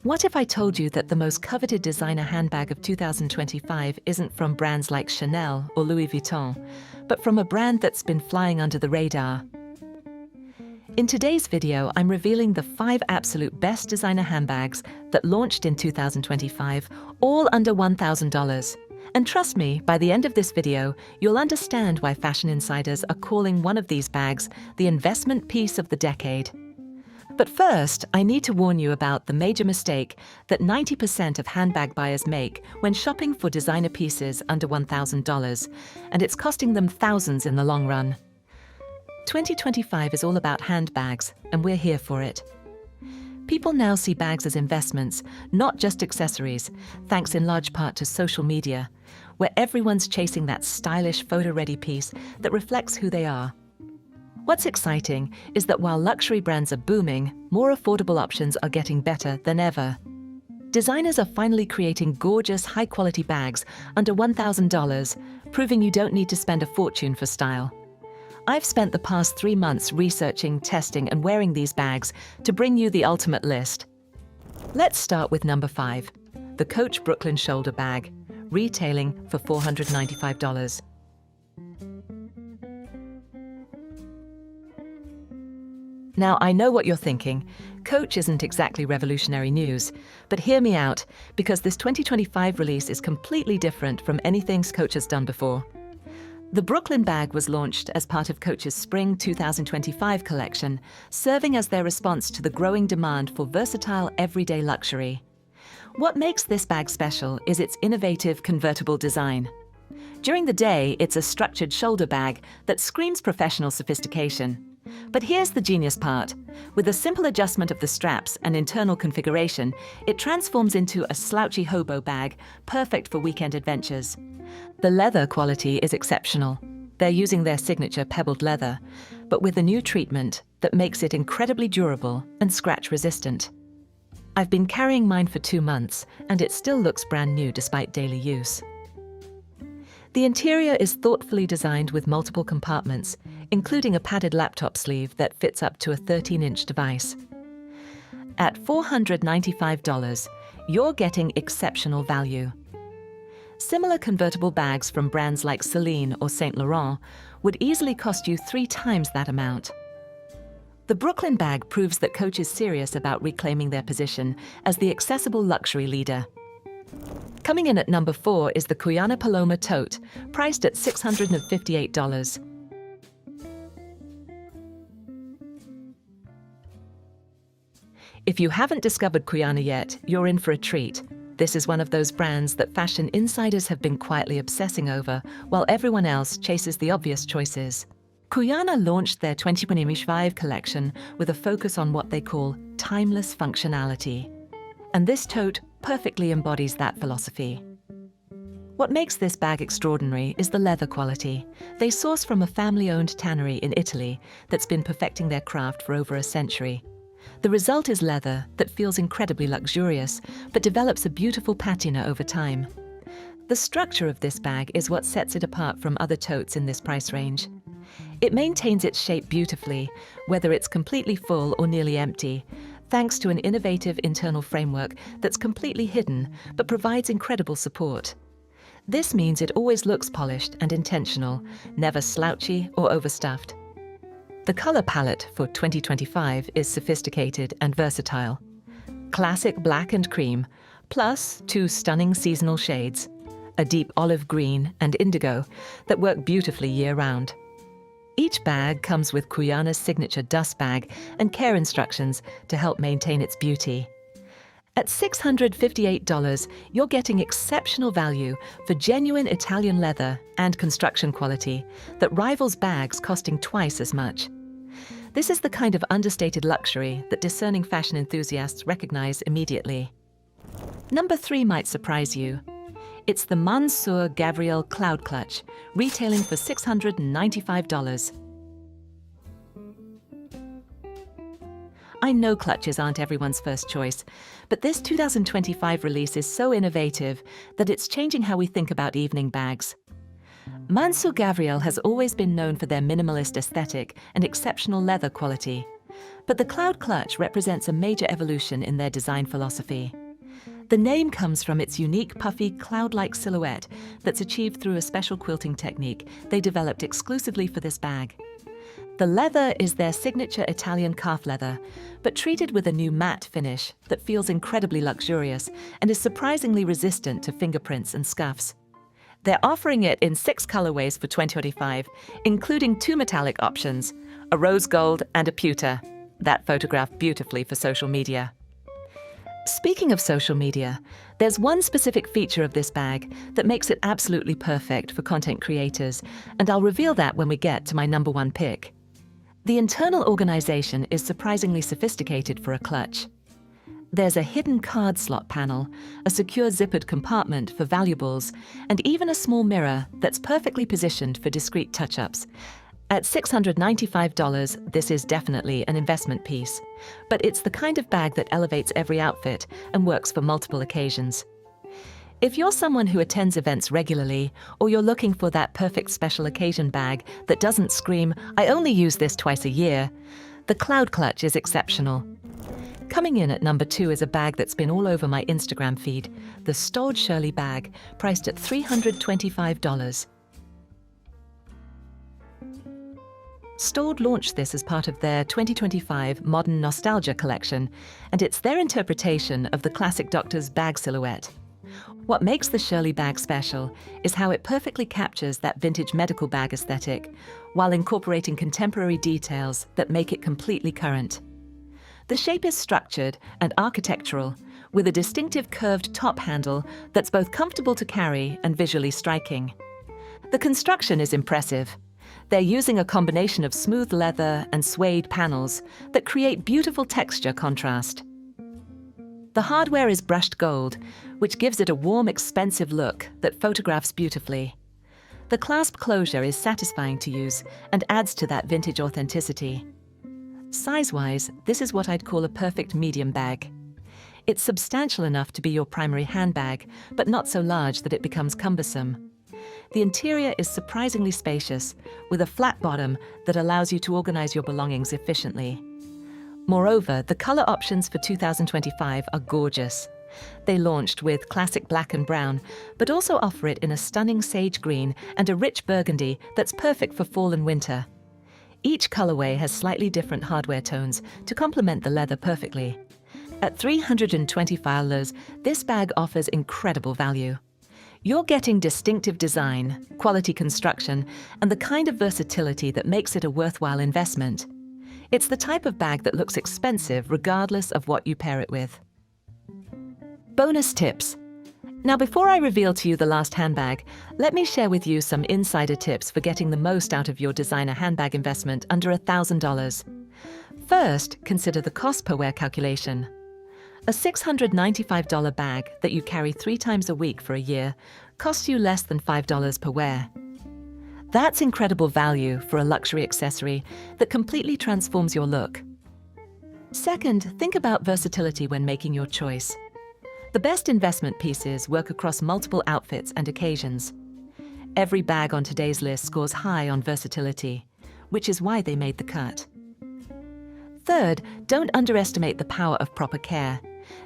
What if I told you that the most coveted designer handbag of 2025 isn't from brands like Chanel or Louis Vuitton, but from a brand that's been flying under the radar? In today's video, I'm revealing the 5 absolute best designer handbags that launched in 2025, all under $1,000. And trust me, by the end of this video, you'll understand why fashion insiders are calling one of these bags the investment piece of the decade. But first, I need to warn you about the major mistake that 90% of handbag buyers make when shopping for designer pieces under $1,000, and it's costing them thousands in the long run. 2025 is all about handbags, and we're here for it. People now see bags as investments, not just accessories, thanks in large part to social media, where everyone's chasing that stylish photo-ready piece that reflects who they are. What's exciting is that while luxury brands are booming, more affordable options are getting better than ever. Designers are finally creating gorgeous, high-quality bags under $1,000, proving you don't need to spend a fortune for style. I've spent the past 3 months researching, testing, and wearing these bags to bring you the ultimate list. Let's start with number 5, the Coach Brooklyn Shoulder Bag, retailing for $495. Now, I know what you're thinking. Coach isn't exactly revolutionary news, but hear me out, because this 2025 release is completely different from anything Coach has done before. The Brooklyn bag was launched as part of Coach's Spring 2025 collection, serving as their response to the growing demand for versatile, everyday luxury. What makes this bag special is its innovative convertible design. During the day, it's a structured shoulder bag that screams professional sophistication. But here's the genius part. With a simple adjustment of the straps and internal configuration, it transforms into a slouchy hobo bag, perfect for weekend adventures. The leather quality is exceptional. They're using their signature pebbled leather, but with a new treatment that makes it incredibly durable and scratch-resistant. I've been carrying mine for 2 months, and it still looks brand new despite daily use. The interior is thoughtfully designed with multiple compartments, including a padded laptop sleeve that fits up to a 13-inch device. At $495, you're getting exceptional value. Similar convertible bags from brands like Celine or Saint Laurent would easily cost you 3 times that amount. The Brooklyn bag proves that Coach is serious about reclaiming their position as the accessible luxury leader. Coming in at number 4 is the Kuana Paloma tote, priced at $658. If you haven't discovered Cuyana yet, you're in for a treat. This is one of those brands that fashion insiders have been quietly obsessing over, while everyone else chases the obvious choices. Cuyana launched their 2025 collection with a focus on what they call timeless functionality. And this tote perfectly embodies that philosophy. What makes this bag extraordinary is the leather quality. They source from a family-owned tannery in Italy that's been perfecting their craft for over a century. The result is leather that feels incredibly luxurious, but develops a beautiful patina over time. The structure of this bag is what sets it apart from other totes in this price range. It maintains its shape beautifully, whether it's completely full or nearly empty, thanks to an innovative internal framework that's completely hidden, but provides incredible support. This means it always looks polished and intentional, never slouchy or overstuffed. The color palette for 2025 is sophisticated and versatile. Classic black and cream, plus 2 stunning seasonal shades, a deep olive green and indigo that work beautifully year-round. Each bag comes with Cuyana's signature dust bag and care instructions to help maintain its beauty. At $658, you're getting exceptional value for genuine Italian leather and construction quality that rivals bags costing twice as much. This is the kind of understated luxury that discerning fashion enthusiasts recognize immediately. Number 3 might surprise you. It's the Mansur Gavriel Cloud Clutch, retailing for $695. I know clutches aren't everyone's first choice, but this 2025 release is so innovative that it's changing how we think about evening bags. Mansur Gavriel has always been known for their minimalist aesthetic and exceptional leather quality. But the Cloud clutch represents a major evolution in their design philosophy. The name comes from its unique, puffy, cloud-like silhouette that's achieved through a special quilting technique they developed exclusively for this bag. The leather is their signature Italian calf leather, but treated with a new matte finish that feels incredibly luxurious and is surprisingly resistant to fingerprints and scuffs. They're offering it in 6 colorways for 2025, including 2 metallic options, a rose gold and a pewter. That photographed beautifully for social media. Speaking of social media, there's one specific feature of this bag that makes it absolutely perfect for content creators, and I'll reveal that when we get to my number 1 pick. The internal organization is surprisingly sophisticated for a clutch. There's a hidden card slot panel, a secure zippered compartment for valuables, and even a small mirror that's perfectly positioned for discreet touch-ups. At $695, this is definitely an investment piece, but it's the kind of bag that elevates every outfit and works for multiple occasions. If you're someone who attends events regularly, or you're looking for that perfect special occasion bag that doesn't scream, "I only use this twice a year," the Cloud clutch is exceptional. Coming in at number 2 is a bag that's been all over my Instagram feed, the Staud Shirley Bag, priced at $325. Staud launched this as part of their 2025 Modern Nostalgia collection, and it's their interpretation of the classic doctor's bag silhouette. What makes the Shirley Bag special is how it perfectly captures that vintage medical bag aesthetic, while incorporating contemporary details that make it completely current. The shape is structured and architectural, with a distinctive curved top handle that's both comfortable to carry and visually striking. The construction is impressive. They're using a combination of smooth leather and suede panels that create beautiful texture contrast. The hardware is brushed gold, which gives it a warm, expensive look that photographs beautifully. The clasp closure is satisfying to use and adds to that vintage authenticity. Size-wise, this is what I'd call a perfect medium bag. It's substantial enough to be your primary handbag, but not so large that it becomes cumbersome. The interior is surprisingly spacious, with a flat bottom that allows you to organize your belongings efficiently. Moreover, the color options for 2025 are gorgeous. They launched with classic black and brown, but also offer it in a stunning sage green and a rich burgundy that's perfect for fall and winter. Each colorway has slightly different hardware tones to complement the leather perfectly. At $325, this bag offers incredible value. You're getting distinctive design, quality construction, and the kind of versatility that makes it a worthwhile investment. It's the type of bag that looks expensive regardless of what you pair it with. Bonus tips. Now, before I reveal to you the last handbag, let me share with you some insider tips for getting the most out of your designer handbag investment under $1,000. First, consider the cost per wear calculation. A $695 bag that you carry 3 times a week for a year costs you less than $5 per wear. That's incredible value for a luxury accessory that completely transforms your look. Second, think about versatility when making your choice. The best investment pieces work across multiple outfits and occasions. Every bag on today's list scores high on versatility, which is why they made the cut. Third, don't underestimate the power of proper care.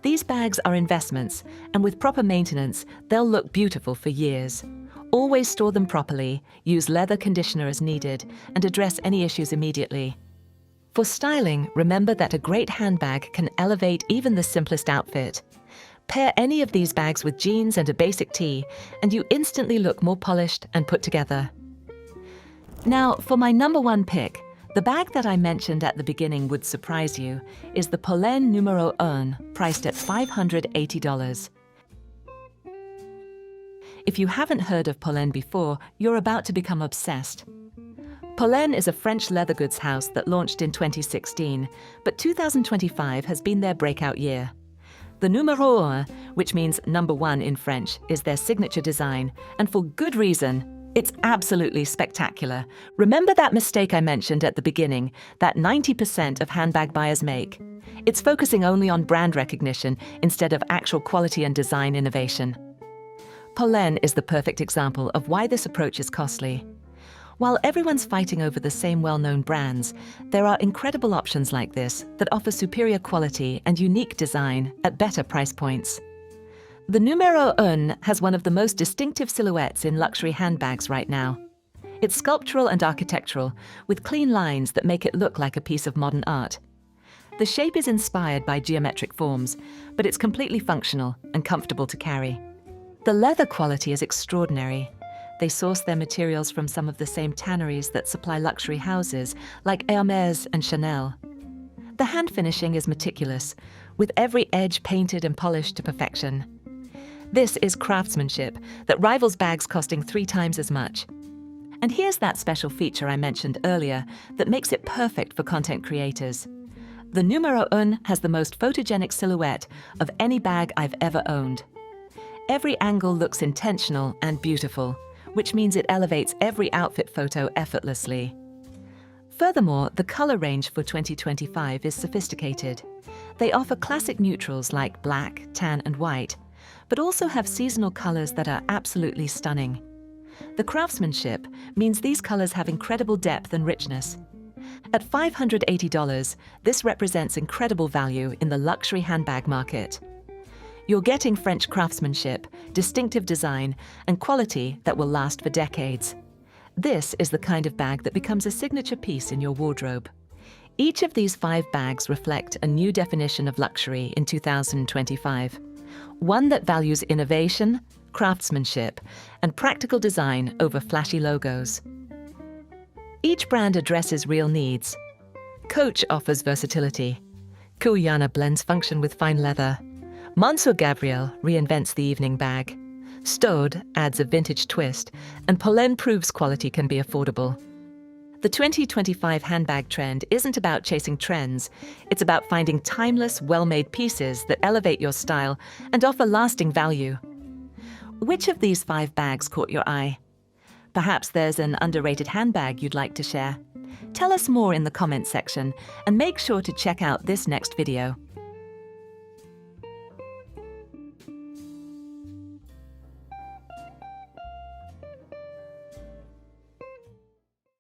These bags are investments, and with proper maintenance, they'll look beautiful for years. Always store them properly, use leather conditioner as needed, and address any issues immediately. For styling, remember that a great handbag can elevate even the simplest outfit. Pair any of these bags with jeans and a basic tee, and you instantly look more polished and put together. Now, for my number 1 pick, the bag that I mentioned at the beginning would surprise you, is the Pollen Numero 1, priced at $580. If you haven't heard of Polène before, you're about to become obsessed. Polène is a French leather goods house that launched in 2016, but 2025 has been their breakout year. The Numero 1, which means number 1 in French, is their signature design, and for good reason. It's absolutely spectacular. Remember that mistake I mentioned at the beginning, that 90% of handbag buyers make? It's focusing only on brand recognition instead of actual quality and design innovation. Polène is the perfect example of why this approach is costly. While everyone's fighting over the same well-known brands, there are incredible options like this that offer superior quality and unique design at better price points. The Numero 1 has one of the most distinctive silhouettes in luxury handbags right now. It's sculptural and architectural, with clean lines that make it look like a piece of modern art. The shape is inspired by geometric forms, but it's completely functional and comfortable to carry. The leather quality is extraordinary. They source their materials from some of the same tanneries that supply luxury houses, like Hermès and Chanel. The hand finishing is meticulous, with every edge painted and polished to perfection. This is craftsmanship that rivals bags costing 3 times as much. And here's that special feature I mentioned earlier that makes it perfect for content creators. The Numero 1 has the most photogenic silhouette of any bag I've ever owned. Every angle looks intentional and beautiful, which means it elevates every outfit photo effortlessly. Furthermore, the color range for 2025 is sophisticated. They offer classic neutrals like black, tan, and white, but also have seasonal colors that are absolutely stunning. The craftsmanship means these colors have incredible depth and richness. At $580, this represents incredible value in the luxury handbag market. You're getting French craftsmanship, distinctive design, and quality that will last for decades. This is the kind of bag that becomes a signature piece in your wardrobe. Each of these 5 bags reflect a new definition of luxury in 2025. One that values innovation, craftsmanship, and practical design over flashy logos. Each brand addresses real needs. Coach offers versatility. Cuyana blends function with fine leather. Mansur Gavriel reinvents the evening bag. Staud adds a vintage twist, and Polène proves quality can be affordable. The 2025 handbag trend isn't about chasing trends. It's about finding timeless, well-made pieces that elevate your style and offer lasting value. Which of these 5 bags caught your eye? Perhaps there's an underrated handbag you'd like to share. Tell us more in the comments section, and make sure to check out this next video.